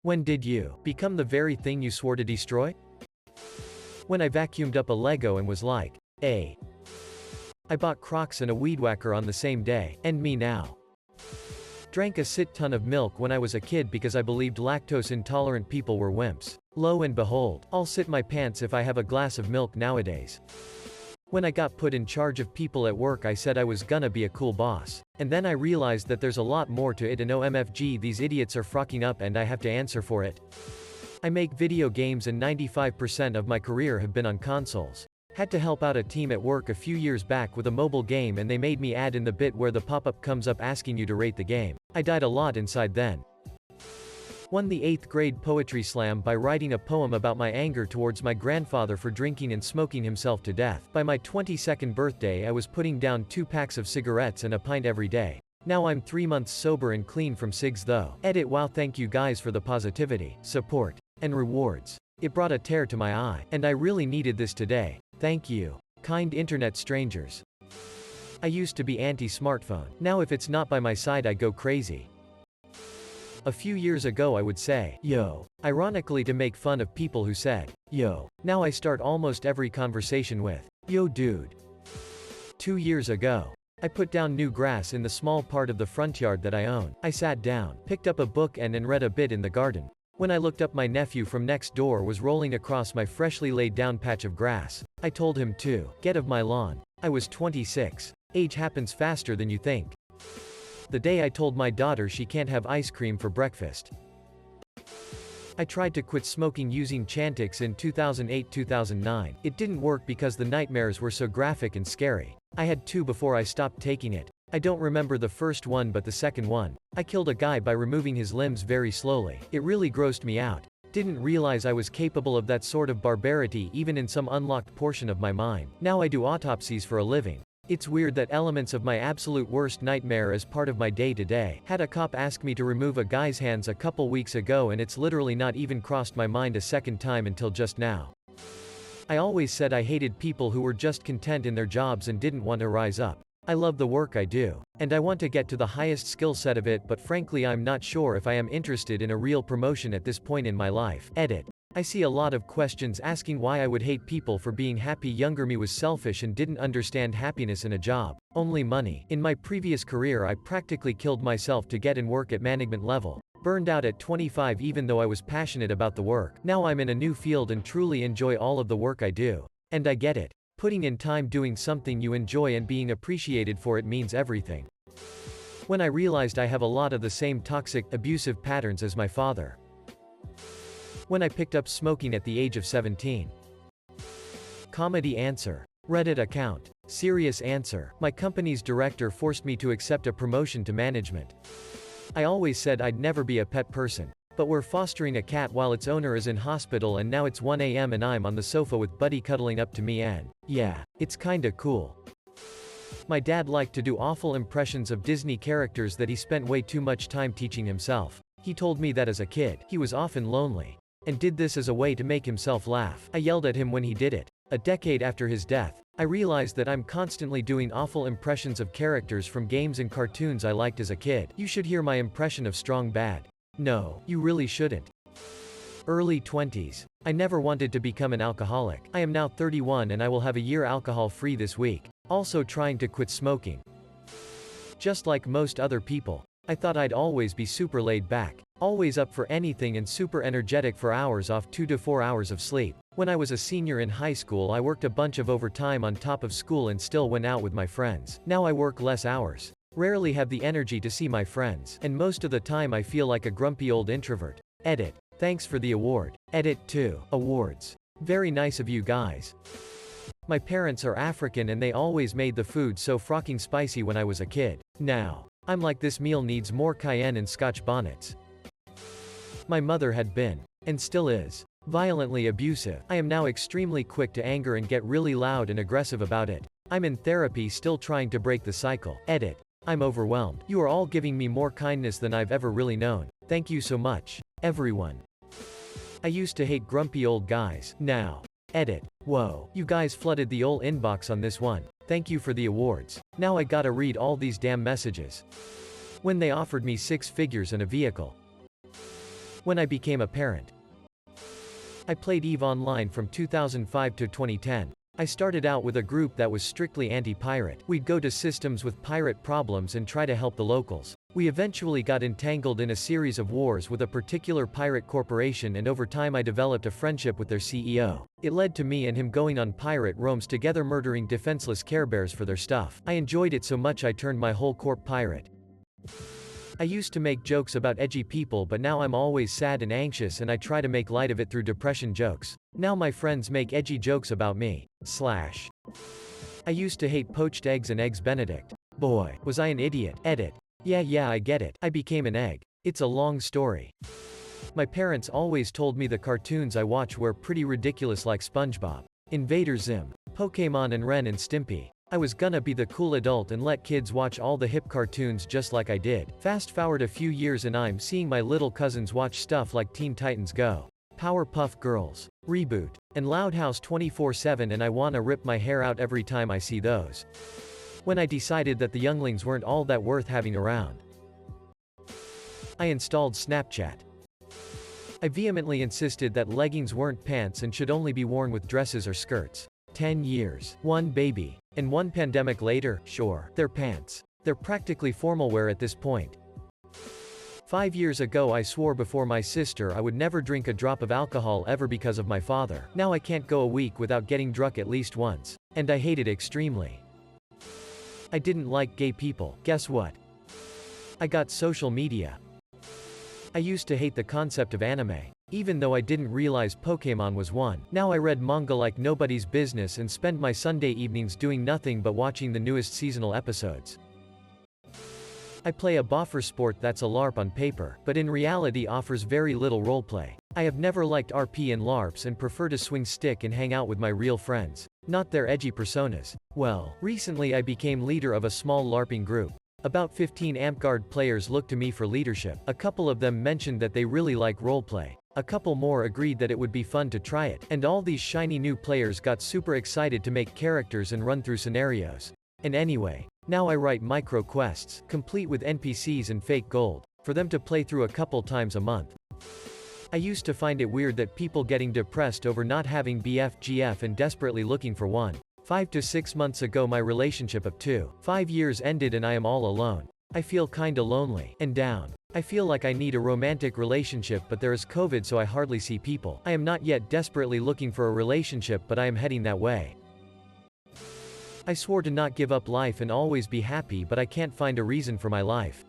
When did you become the very thing you swore to destroy? When I vacuumed up a Lego and was like, I bought Crocs and a weed whacker on the same day, and me now. Drank a shit ton of milk when I was a kid because I believed lactose intolerant people were wimps. Lo and behold, I'll sit my pants if I have a glass of milk nowadays. When I got put in charge of people at work, I said I was gonna be a cool boss. And then I realized that there's a lot more to it, and OMFG, these idiots are frocking up and I have to answer for it. I make video games and 95% of my career have been on consoles. Had to help out a team at work a few years back with a mobile game, and they made me add in the bit where the pop-up comes up asking you to rate the game. I died a lot inside then. Won the 8th grade poetry slam by writing a poem about my anger towards my grandfather for drinking and smoking himself to death. By my 22nd birthday I was putting down 2 packs of cigarettes and a pint every day. Now I'm 3 months sober and clean from cigs though. Edit. Wow, thank you guys for the positivity, support, and rewards. It brought a tear to my eye, and I really needed this today. Thank you, kind internet strangers. I used to be anti-smartphone. Now if it's not by my side I go crazy. A few years ago I would say, yo, ironically to make fun of people who said, yo. Now I start almost every conversation with, yo dude. 2 years ago, I put down new grass in the small part of the front yard that I own. I sat down, picked up a book and read a bit in the garden. When I looked up, my nephew from next door was rolling across my freshly laid down patch of grass. I told him to get off my lawn. I was 26. Age happens faster than you think. The day I told my daughter she can't have ice cream for breakfast. I tried to quit smoking using Chantix in 2008-2009. It didn't work because the nightmares were so graphic and scary. I had 2 before I stopped taking it. I don't remember the first one, but the second one. I killed a guy by removing his limbs very slowly. It really grossed me out. Didn't realize I was capable of that sort of barbarity even in some unlocked portion of my mind. Now I do autopsies for a living. It's weird that elements of my absolute worst nightmare as part of my day-to-day. Had a cop ask me to remove a guy's hands a couple weeks ago, and it's literally not even crossed my mind a second time until just now. I always said I hated people who were just content in their jobs and didn't want to rise up. I love the work I do, and I want to get to the highest skill set of it, but frankly I'm not sure if I am interested in a real promotion at this point in my life. Edit. I see a lot of questions asking why I would hate people for being happy. Younger me was selfish and didn't understand happiness in a job. Only money. In my previous career I practically killed myself to get in work at management level. Burned out at 25 even though I was passionate about the work. Now I'm in a new field and truly enjoy all of the work I do. And I get it. Putting in time doing something you enjoy and being appreciated for it means everything. When I realized I have a lot of the same toxic, abusive patterns as my father. When I picked up smoking at the age of 17. Comedy answer. Reddit account. Serious answer. My company's director forced me to accept a promotion to management. I always said I'd never be a pet person. But we're fostering a cat while its owner is in hospital, and now it's 1 a.m. and I'm on the sofa with Buddy cuddling up to me, and yeah, it's kinda cool. My dad liked to do awful impressions of Disney characters that he spent way too much time teaching himself. He told me that as a kid, he was often lonely. And did this as a way to make himself laugh. I yelled at him when he did it. A decade after his death, I realized that I'm constantly doing awful impressions of characters from games and cartoons I liked as a kid. You should hear my impression of Strong Bad. No, you really shouldn't. Early 20s. I never wanted to become an alcoholic. I am now 31 and I will have a year alcohol-free this week. Also trying to quit smoking. Just like most other people, I thought I'd always be super laid back. Always up for anything and super energetic for hours off 2 to 4 hours of sleep. When I was a senior in high school I worked a bunch of overtime on top of school and still went out with my friends. Now I work less hours. Rarely have the energy to see my friends. And most of the time I feel like a grumpy old introvert. Edit. Thanks for the award. Edit 2. Awards. Very nice of you guys. My parents are African and they always made the food so frocking spicy when I was a kid. Now, I'm like, this meal needs more cayenne and Scotch bonnets. My mother had been, and still is, violently abusive. I am now extremely quick to anger and get really loud and aggressive about it. I'm in therapy still trying to break the cycle. Edit. I'm overwhelmed. You are all giving me more kindness than I've ever really known. Thank you so much, everyone. I used to hate grumpy old guys. Now. Edit. Whoa. You guys flooded the ol' inbox on this one. Thank you for the awards. Now I gotta read all these damn messages. When they offered me 6 figures and a vehicle. When I became a parent. I played EVE Online from 2005 to 2010. I started out with a group that was strictly anti-pirate. We'd go to systems with pirate problems and try to help the locals. We eventually got entangled in a series of wars with a particular pirate corporation, and over time I developed a friendship with their CEO. It led to me and him going on pirate roams together, murdering defenseless Care Bears for their stuff. I enjoyed it so much I turned my whole corp pirate. I used to make jokes about edgy people, but now I'm always sad and anxious and I try to make light of it through depression jokes. Now my friends make edgy jokes about me. I used to hate poached eggs and Eggs Benedict. Boy, was I an idiot. Edit. Yeah, I get it. I became an egg. It's a long story. My parents always told me the cartoons I watch were pretty ridiculous, like SpongeBob, Invader Zim, Pokemon, and Ren and Stimpy. I was gonna be the cool adult and let kids watch all the hip cartoons just like I did. Fast forward a few years and I'm seeing my little cousins watch stuff like Teen Titans Go, Powerpuff Girls, Reboot, and Loud House 24/7, and I wanna rip my hair out every time I see those. When I decided that the younglings weren't all that worth having around, I installed Snapchat. I vehemently insisted that leggings weren't pants and should only be worn with dresses or skirts. 10 years, one baby, and one pandemic later, sure, they're pants. They're practically formal wear at this point. 5 years ago I swore before my sister I would never drink a drop of alcohol ever because of my father. Now I can't go a week without getting drunk at least once. And I hate it extremely. I didn't like gay people. Guess what? I got social media. I used to hate the concept of anime, even though I didn't realize Pokemon was one. Now I read manga like nobody's business and spend my Sunday evenings doing nothing but watching the newest seasonal episodes. I play a boffer sport that's a LARP on paper, but in reality offers very little roleplay. I have never liked RP and LARPs and prefer to swing stick and hang out with my real friends, not their edgy personas. Well, recently I became leader of a small LARPing group. About 15 AmpGuard players looked to me for leadership. A couple of them mentioned that they really like roleplay. A couple more agreed that it would be fun to try it. And all these shiny new players got super excited to make characters and run through scenarios. And anyway, now I write micro quests, complete with NPCs and fake gold, for them to play through a couple times a month. I used to find it weird that people getting depressed over not having BFGF and desperately looking for one. 5 to 6 months ago my relationship of 5 years ended and I am all alone. I feel kinda lonely and down. I feel like I need a romantic relationship, but there is COVID so I hardly see people. I am not yet desperately looking for a relationship, but I am heading that way. I swore to not give up life and always be happy, but I can't find a reason for my life.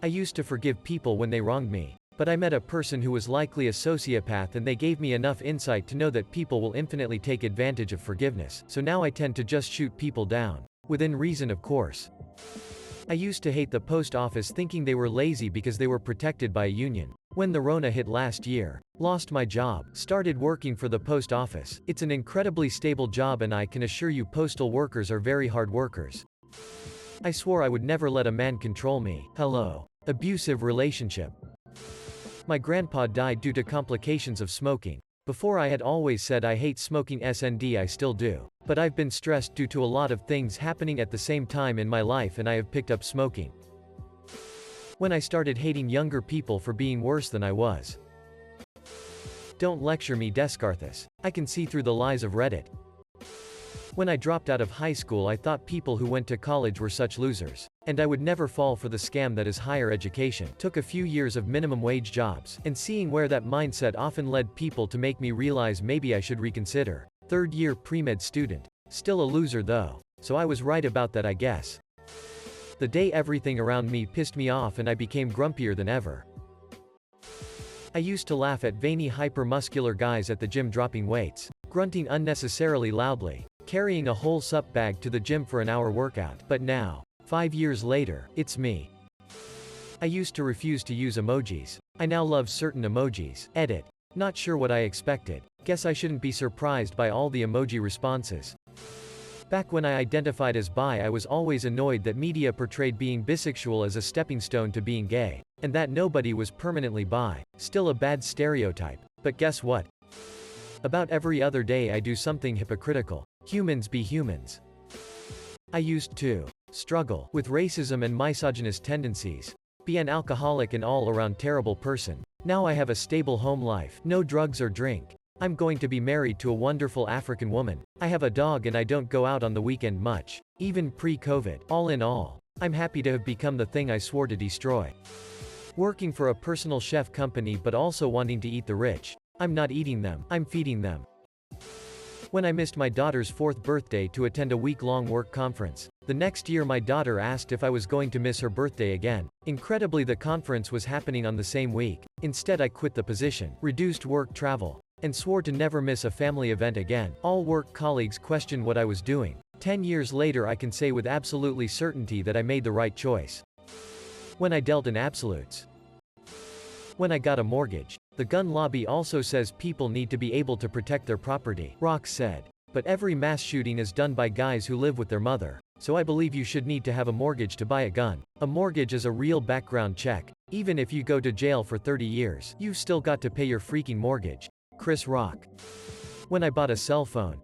I used to forgive people when they wronged me. But I met a person who was likely a sociopath and they gave me enough insight to know that people will infinitely take advantage of forgiveness. So now I tend to just shoot people down. Within reason, of course. I used to hate the post office, thinking they were lazy because they were protected by a union. When the Rona hit last year, lost my job, started working for the post office. It's an incredibly stable job and I can assure you postal workers are very hard workers. I swore I would never let a man control me. Hello. Abusive relationship. My grandpa died due to complications of smoking. Before I had always said I hate smoking, SND I still do. But I've been stressed due to a lot of things happening at the same time in my life and I have picked up smoking. When I started hating younger people for being worse than I was. Don't lecture me, Descartes. I can see through the lies of Reddit. When I dropped out of high school I thought people who went to college were such losers. And I would never fall for the scam that is higher education. Took a few years of minimum wage jobs, and seeing where that mindset often led people to make me realize maybe I should reconsider. 3rd year pre-med student. Still a loser though. So I was right about that, I guess. The day everything around me pissed me off and I became grumpier than ever. I used to laugh at veiny hyper-muscular guys at the gym dropping weights, grunting unnecessarily loudly, carrying a whole sup bag to the gym for an hour workout. But now, 5 years later, it's me. I used to refuse to use emojis. I now love certain emojis. Edit. Not sure what I expected. Guess I shouldn't be surprised by all the emoji responses. Back when I identified as bi, I was always annoyed that media portrayed being bisexual as a stepping stone to being gay. And that nobody was permanently bi. Still a bad stereotype. But guess what? About every other day I do something hypocritical. Humans be humans. I used to struggle with racism and misogynist tendencies. Be an alcoholic and all-around terrible person. Now I have a stable home life, no drugs or drink. I'm going to be married to a wonderful African woman. I have a dog and I don't go out on the weekend much, even pre-COVID. All in all, I'm happy to have become the thing I swore to destroy. Working for a personal chef company but also wanting to eat the rich. I'm not eating them, I'm feeding them. When I missed my daughter's 4th birthday to attend a week-long work conference. The next year my daughter asked if I was going to miss her birthday again. Incredibly, the conference was happening on the same week. Instead I quit the position, reduced work travel, and swore to never miss a family event again. All work colleagues questioned what I was doing. 10 years later I can say with absolutely certainty that I made the right choice. When I dealt in absolutes. When I got a mortgage. The gun lobby also says people need to be able to protect their property, Rock said. But every mass shooting is done by guys who live with their mother. So I believe you should need to have a mortgage to buy a gun. A mortgage is a real background check. Even if you go to jail for 30 years, you've still got to pay your freaking mortgage. Chris Rock. When I bought a cell phone.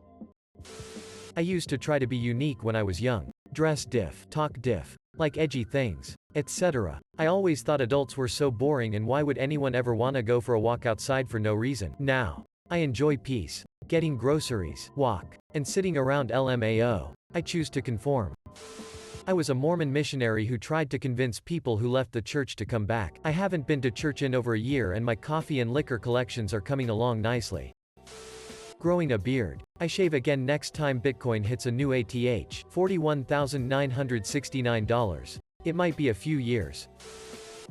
I used to try to be unique when I was young. Dress diff, talk diff, like edgy things, etc. I always thought adults were so boring and why would anyone ever wanna go for a walk outside for no reason. Now, I enjoy peace, getting groceries, walk, and sitting around LMAO. I choose to conform. I was a Mormon missionary who tried to convince people who left the church to come back. I haven't been to church in over a year and my coffee and liquor collections are coming along nicely. Growing a beard. I shave again next time Bitcoin hits a new ATH, $41,969. It might be a few years.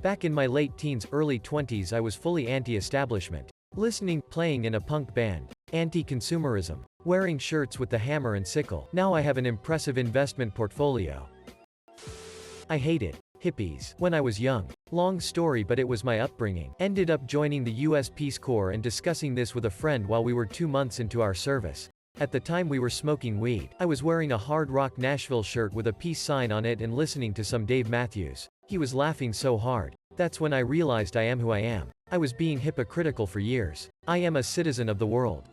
Back in my late teens, early 20s I was fully anti-establishment. Listening, playing in a punk band. Anti-consumerism. Wearing shirts with the hammer and sickle. Now I have an impressive investment portfolio. I hated hippies when I was young. Long story, but it was my upbringing. Ended up joining the US Peace Corps and discussing this with a friend while we were 2 months into our service. At the time we were smoking weed. I was wearing a Hard Rock Nashville shirt with a peace sign on it and listening to some Dave Matthews. He was laughing so hard. That's when I realized I am who I am. I was being hypocritical for years. I am a citizen of the world.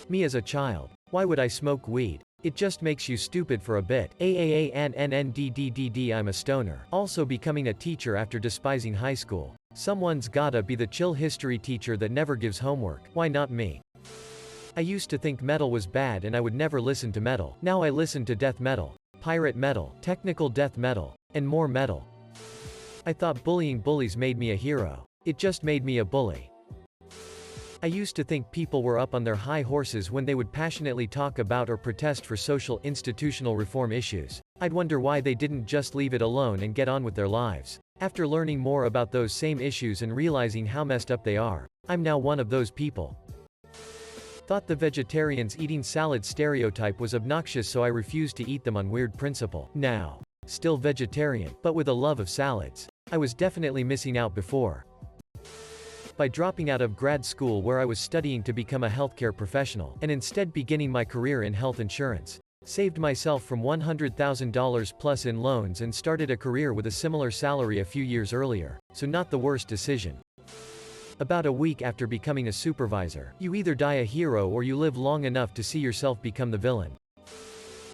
Me as a child. Why would I smoke weed? It just makes you stupid for a bit. AAANNNDDDD. I'm a stoner. Also becoming a teacher after despising high school. Someone's gotta be the chill history teacher that never gives homework. Why not me? I used to think metal was bad and I would never listen to metal. Now I listen to death metal, pirate metal, technical death metal, and more metal. I thought bullying bullies made me a hero. It just made me a bully. I used to think people were up on their high horses when they would passionately talk about or protest for social institutional reform issues. I'd wonder why they didn't just leave it alone and get on with their lives. After learning more about those same issues and realizing how messed up they are, I'm now one of those people. Thought the vegetarians eating salad stereotype was obnoxious, so I refused to eat them on weird principle. Now, still vegetarian, but with a love of salads. I was definitely missing out before. By dropping out of grad school where I was studying to become a healthcare professional, and instead beginning my career in health insurance. Saved myself from $100,000 plus in loans and started a career with a similar salary a few years earlier, so not the worst decision. About a week after becoming a supervisor, you either die a hero or you live long enough to see yourself become the villain.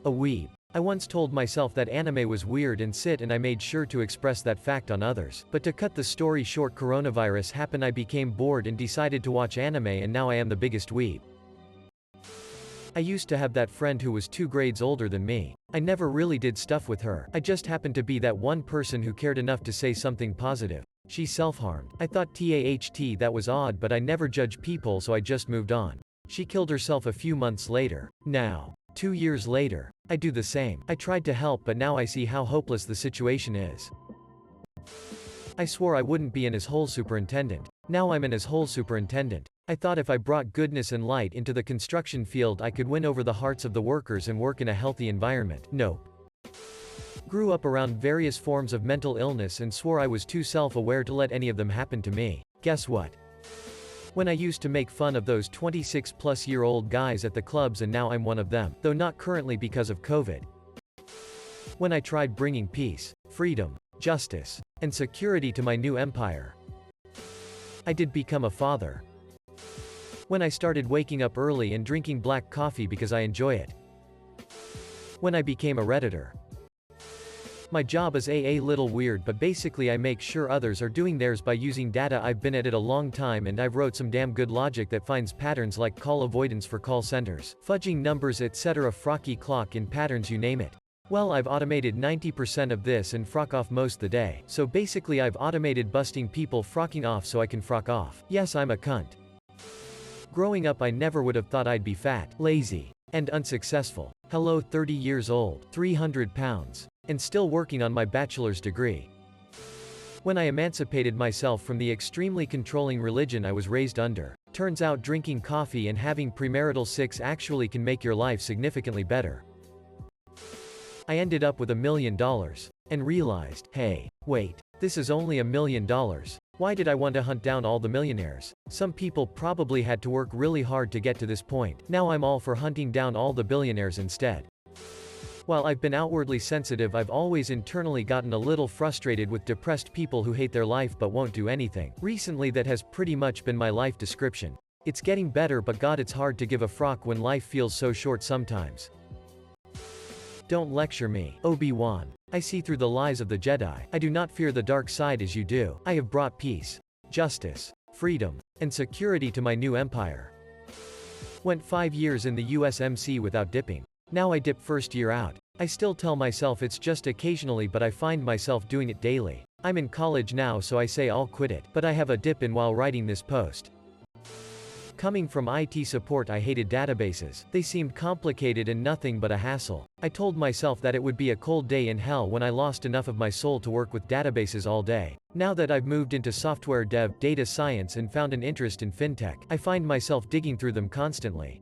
A weeb. I once told myself that anime was weird and I made sure to express that fact on others. But to cut the story short, coronavirus happened, I became bored and decided to watch anime, and now I am the biggest weeb. I used to have that friend who was 2 grades older than me. I never really did stuff with her. I just happened to be that one person who cared enough to say something positive. She self-harmed. I thought that was odd, but I never judge people, so I just moved on. She killed herself a few months later. Now, 2 years later, I do the same. I tried to help, but now I see how hopeless the situation is. I swore I wouldn't be an asshole superintendent. Now I'm an asshole superintendent. I thought if I brought goodness and light into the construction field I could win over the hearts of the workers and work in a healthy environment. Nope. Grew up around various forms of mental illness and swore I was too self-aware to let any of them happen to me. Guess what? When I used to make fun of those 26-plus-year-old guys at the clubs, and now I'm one of them, though not currently because of COVID. When I tried bringing peace, freedom, justice, and security to my new empire. I did become a father. When I started waking up early and drinking black coffee because I enjoy it. When I became a Redditor. My job is a little weird, but basically I make sure others are doing theirs by using data. I've been at it a long time and I've wrote some damn good logic that finds patterns like call avoidance for call centers, fudging numbers, etc. Frocky clock in patterns, you name it. Well, I've automated 90% of this and frock off most the day. So basically I've automated busting people frocking off so I can frock off. Yes, I'm a cunt. Growing up I never would have thought I'd be fat, lazy, and unsuccessful. Hello, 30 years old, 300 pounds, and still working on my bachelor's degree. When I emancipated myself from the extremely controlling religion I was raised under, turns out drinking coffee and having premarital sex actually can make your life significantly better. I ended up with $1 million, and realized, hey, wait, this is only $1 million. Why did I want to hunt down all the millionaires? Some people probably had to work really hard to get to this point. Now I'm all for hunting down all the billionaires instead. While I've been outwardly sensitive, I've always internally gotten a little frustrated with depressed people who hate their life but won't do anything. Recently that has pretty much been my life description. It's getting better, but God, it's hard to give a frock when life feels so short sometimes. Don't lecture me, Obi-Wan. I see through the lies of the Jedi. I do not fear the dark side as you do. I have brought peace, justice, freedom, and security to my new empire. Went 5 years in the USMC without dipping. Now I dip first year out. I still tell myself it's just occasionally, but I find myself doing it daily. I'm in college now, so I say I'll quit it, but I have a dip in while writing this post. Coming from IT support, I hated databases. They seemed complicated and nothing but a hassle. I told myself that it would be a cold day in hell when I lost enough of my soul to work with databases all day. Now that I've moved into software dev, data science, and found an interest in fintech, I find myself digging through them constantly.